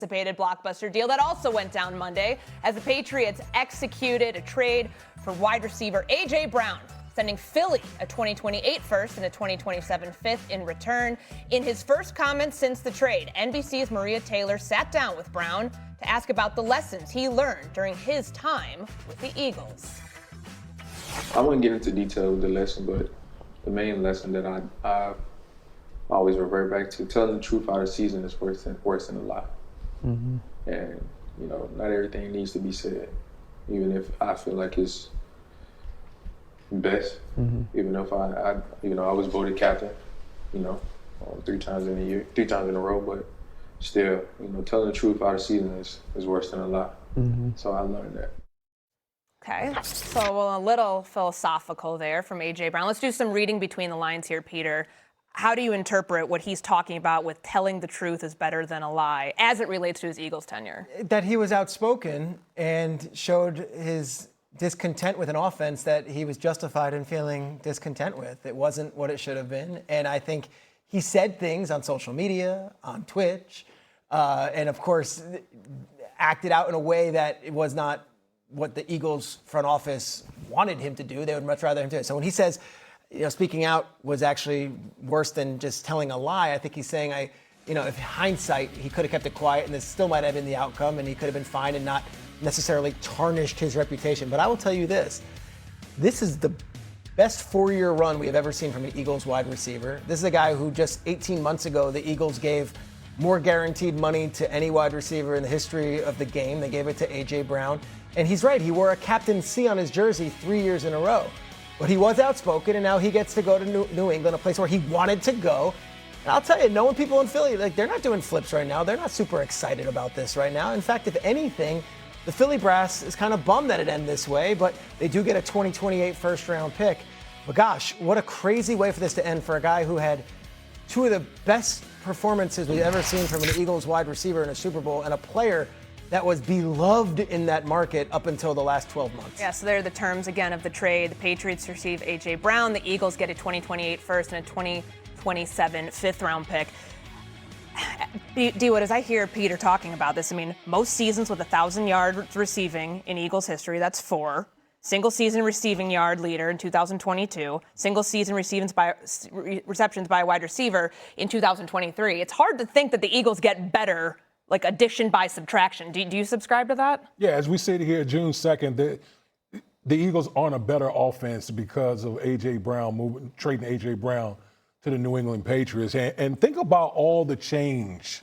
Anticipated blockbuster deal that also went down Monday as the Patriots executed a trade for wide receiver A.J. Brown, sending Philly a 2028 first and a 2027 fifth in return. In his first comments since the trade, NBC's Maria Taylor sat down with Brown to ask about the lessons he learned during his time with the Eagles. I wouldn't get into detail with the lesson, but the main lesson that I always revert back to, telling the truth out of season is worse than a lie. Mm-hmm. And, not everything needs to be said, even if I feel like it's best. Mm-hmm. Even if I was voted captain, 3 times in a row, but still, telling the truth out of season is worse than a lie. Mm-hmm. So I learned that. Okay, so a little philosophical there from A.J. Brown. Let's do some reading between the lines here, Peter. How do you interpret what he's talking about with telling the truth is better than a lie as it relates to his Eagles tenure? That he was outspoken and showed his discontent with an offense that he was justified in feeling discontent with. It wasn't what it should have been. And I think he said things on social media, on Twitch, and of course acted out in a way that it was not what the Eagles front office wanted him to do. They would much rather him do it. So when he says, speaking out was actually worse than just telling a lie, I think he's saying, if hindsight, he could have kept it quiet and this still might have been the outcome and he could have been fine and not necessarily tarnished his reputation. But I will tell you this is the best 4-year run we have ever seen from an Eagles wide receiver. This is a guy who just 18 months ago, the Eagles gave more guaranteed money to any wide receiver in the history of the game. They gave it to A.J. Brown. And he's right, he wore a Captain C on his jersey 3 years in a row. But he was outspoken, and now he gets to go to New England, a place where he wanted to go. And I'll tell you, knowing people in Philly, they're not doing flips right now. They're not super excited about this right now. In fact, if anything, the Philly brass is kind of bummed that it ended this way, but they do get a 2028 first-round pick. But gosh, what a crazy way for this to end for a guy who had 2 of the best performances we've ever seen from an Eagles wide receiver in a Super Bowl and a player that was beloved in that market up until the last 12 months. Yeah, so there are the terms, again, of the trade. The Patriots receive A.J. Brown. The Eagles get a 2028 first and a 2027 fifth-round pick. D-Wood, as I hear Peter talking about this, most seasons with 1,000 yards receiving in Eagles history, that's 4. Single-season receiving yard leader in 2022. Single-season receptions by a wide receiver in 2023. It's hard to think that the Eagles get better addition by subtraction. Do you subscribe to that? Yeah, as we sit here June 2nd, the Eagles aren't a better offense because of A.J. Brown trading A.J. Brown to the New England Patriots. And think about all the change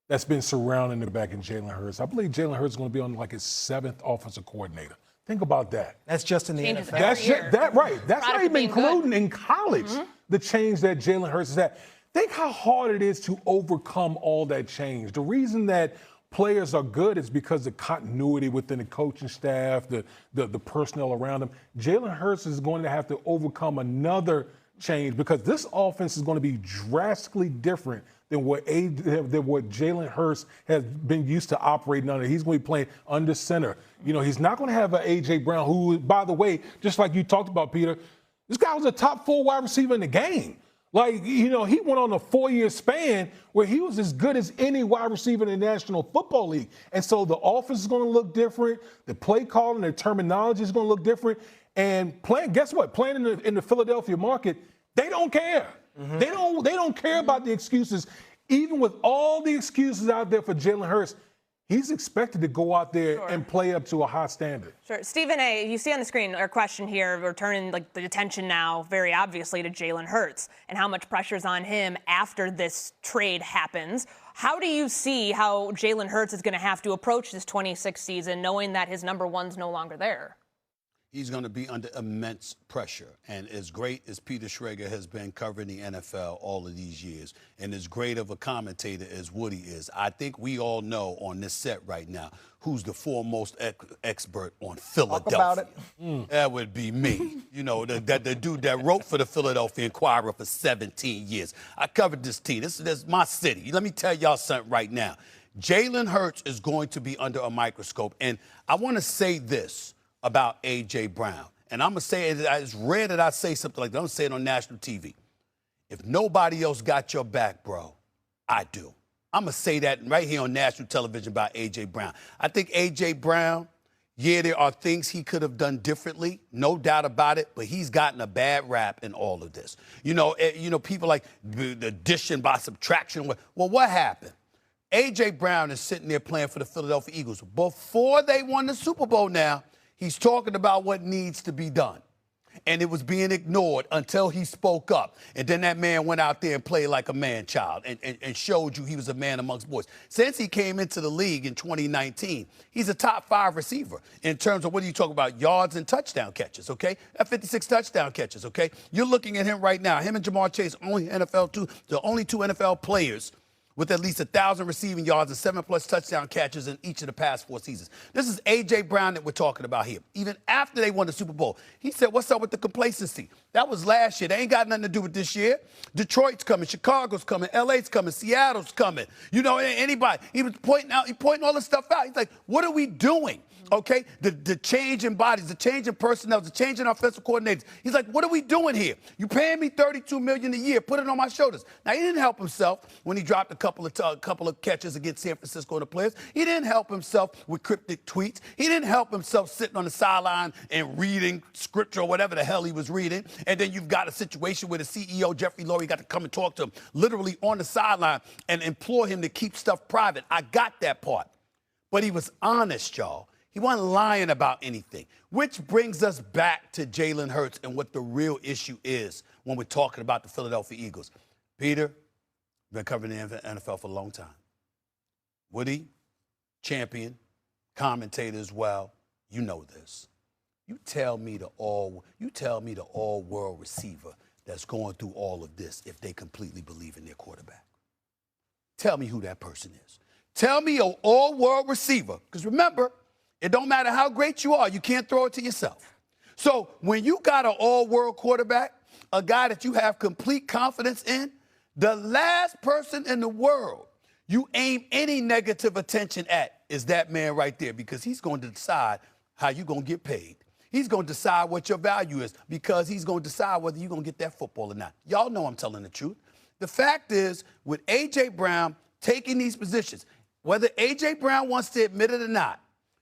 that's been surrounding the back in Jalen Hurts. I believe Jalen Hurts is going to be on his 7th offensive coordinator. Think about that. That's just in the Changes NFL. That's not even including in college, the change that Jalen Hurts is at. Think how hard it is to overcome all that change. The reason that players are good is because of continuity within the coaching staff, the personnel around them. Jalen Hurts is going to have to overcome another change because this offense is going to be drastically different than what Jalen Hurts has been used to operating under. He's going to be playing under center. He's not going to have an A.J. Brown who, by the way, just like you talked about, Peter, this guy was a top 4 wide receiver in the game. He went on a 4-year span where he was as good as any wide receiver in the National Football League. And so the offense is going to look different. The play calling, the terminology is going to look different. And guess what? Playing in the Philadelphia market, they don't care. Mm-hmm. They don't care about the excuses. Even with all the excuses out there for Jalen Hurts, he's expected to go out there and play up to a high standard. Sure. Stephen A., you see on the screen our question here, we're turning the attention now very obviously to Jalen Hurts and how much pressure is on him after this trade happens. How do you see how Jalen Hurts is going to have to approach this 26th season knowing that his number 1's no longer there? He's going to be under immense pressure. And as great as Peter Schrager has been covering the NFL all of these years, and as great of a commentator as Woody is, I think we all know on this set right now who's the foremost expert on Philadelphia. Talk about it. That would be me. The dude that wrote for the Philadelphia Inquirer for 17 years. I covered this team. This is my city. Let me tell y'all something right now. Jalen Hurts is going to be under a microscope. And I want to say this about A.J. Brown. And I'm going to say it, it's rare that I say something like that. I'm going to say it on national TV. If nobody else got your back, bro, I do. I'm going to say that right here on national television about A.J. Brown. I think A.J. Brown, yeah, there are things he could have done differently, no doubt about it, but he's gotten a bad rap in all of this. People like the addition by subtraction. Well, what happened? A.J. Brown is sitting there playing for the Philadelphia Eagles. Before they won the Super Bowl now, he's talking about what needs to be done. And it was being ignored until he spoke up. And then that man went out there and played like a man-child and showed you he was a man amongst boys. Since he came into the league in 2019, he's a top 5 receiver in terms of what are you talking about, yards and touchdown catches, okay? 56 touchdown catches, okay? You're looking at him right now. Him and Jamar Chase, the only two NFL players with at least 1,000 receiving yards and 7+ touchdown catches in each of the past 4 seasons. This is A.J. Brown that we're talking about here. Even after they won the Super Bowl, he said, what's up with the complacency? That was last year. They ain't got nothing to do with this year. Detroit's coming. Chicago's coming. L.A.'s coming. Seattle's coming. Anybody. He was pointing all this stuff out. He's like, what are we doing? Okay, the change in bodies, the change in personnel, the change in offensive coordinators. He's like, what are we doing here? You paying me $32 million a year? Put it on my shoulders. Now, he didn't help himself when he dropped a couple of catches against San Francisco and the players. He didn't help himself with cryptic tweets. He didn't help himself sitting on the sideline and reading scripture or whatever the hell he was reading. And then you've got a situation where the CEO, Jeffrey Lurie, got to come and talk to him literally on the sideline and implore him to keep stuff private. I got that part. But he was honest, y'all. He wasn't lying about anything, which brings us back to Jalen Hurts and what the real issue is when we're talking about the Philadelphia Eagles. Peter, been covering the NFL for a long time. Woody, champion, commentator as well. You know this. You tell me the all-world receiver that's going through all of this if they completely believe in their quarterback. Tell me who that person is. Tell me an all-world receiver, because remember, it don't matter how great you are, you can't throw it to yourself. So when you got an all-world quarterback, a guy that you have complete confidence in, the last person in the world you aim any negative attention at is that man right there, because he's going to decide how you're going to get paid. He's going to decide what your value is, because he's going to decide whether you're going to get that football or not. Y'all know I'm telling the truth. The fact is, with A.J. Brown taking these positions, whether A.J. Brown wants to admit it or not,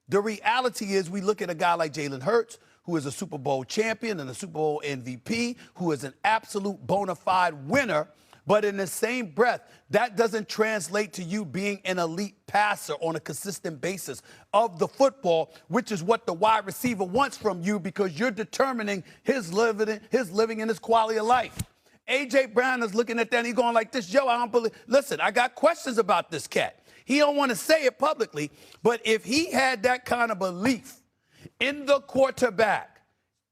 the reality is we look at a guy like Jalen Hurts, who is a Super Bowl champion and a Super Bowl MVP, who is an absolute bona fide winner. But in the same breath, that doesn't translate to you being an elite passer on a consistent basis of the football, which is what the wide receiver wants from you, because you're determining his living and his quality of life. A.J. Brown is looking at that and he's going like this, yo, I don't believe. Listen, I got questions about this cat. He don't want to say it publicly, but if he had that kind of belief in the quarterback,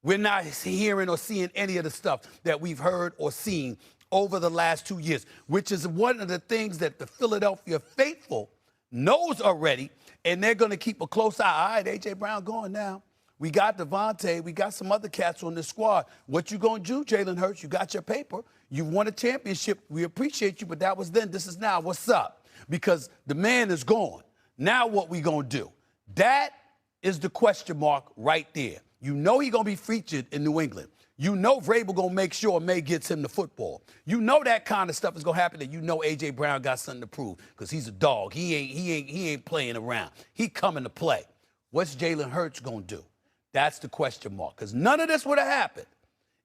we're not hearing or seeing any of the stuff that we've heard or seen over the last 2 years, which is one of the things that the Philadelphia faithful knows already, and they're going to keep a close eye. All right, A.J. Brown going now. We got Devontae. We got some other cats on this squad. What you going to do, Jalen Hurts? You got your paper. You won a championship. We appreciate you, but that was then. This is now. What's up? Because the man is gone. Now what we going to do? That is the question mark right there. You know he's going to be featured in New England. You know Vrabel going to make sure May gets him the football. You know that kind of stuff is going to happen, and you know A.J. Brown got something to prove because he's a dog. He ain't playing around. He coming to play. What's Jalen Hurts going to do? That's the question mark, because none of this would have happened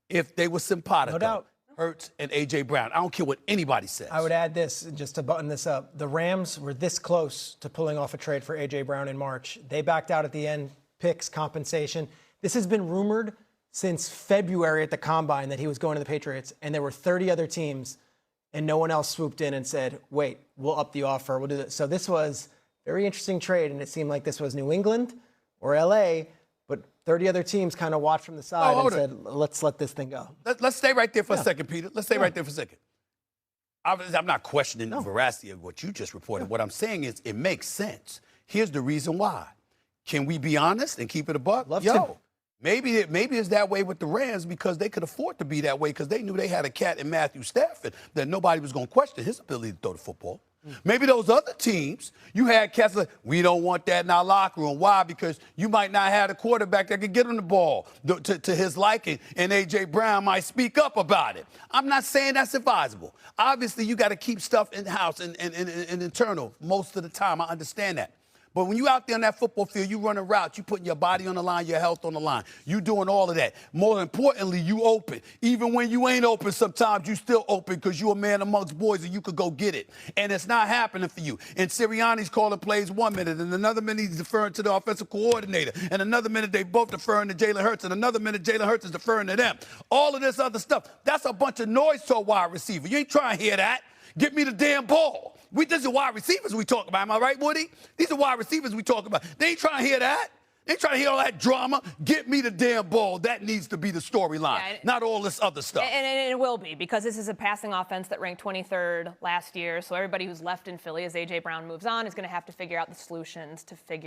if they were simpatico. No doubt. Hurts and A.J. Brown. I don't care what anybody says. I would add this, just to button this up. The Rams were this close to pulling off a trade for A.J. Brown in March. They backed out at the end, picks, compensation. This has been rumored since February at the Combine that he was going to the Patriots, and there were 30 other teams, and no one else swooped in and said, wait, we'll up the offer, we'll do this. So this was a very interesting trade, and it seemed like this was New England or L.A., but 30 other teams kind of watched from the side and said, let's let this thing go. Let's stay right there for a second, Peter. Let's stay right there for a second. I'm not questioning the veracity of what you just reported. What I'm saying is it makes sense. Here's the reason why. Can we be honest and keep it a buck? Maybe it's that way with the Rams because they could afford to be that way because they knew they had a cat in Matthew Stafford that nobody was going to question his ability to throw the football. Maybe those other teams, you had Kessler, we don't want that in our locker room. Why? Because you might not have a quarterback that could get him the ball to his liking, and A.J. Brown might speak up about it. I'm not saying that's advisable. Obviously, you got to keep stuff in-house and internal most of the time. I understand that. But when you out there on that football field, you running routes, you putting your body on the line, your health on the line. You doing all of that. More importantly, you open. Even when you ain't open, sometimes you still open because you a man amongst boys and you could go get it. And it's not happening for you. And Sirianni's calling plays 1 minute, and another minute he's deferring to the offensive coordinator. And another minute they both deferring to Jalen Hurts, and another minute Jalen Hurts is deferring to them. All of this other stuff, that's a bunch of noise to a wide receiver. You ain't trying to hear that. Get me the damn ball. These are wide receivers we talk about. Am I right, Woody? These are wide receivers we talk about. They ain't trying to hear that. They ain't trying to hear all that drama. Get me the damn ball. That needs to be the storyline, not all this other stuff. And it will be, because this is a passing offense that ranked 23rd last year. So everybody who's left in Philly as A.J. Brown moves on is going to have to figure out the solutions to figure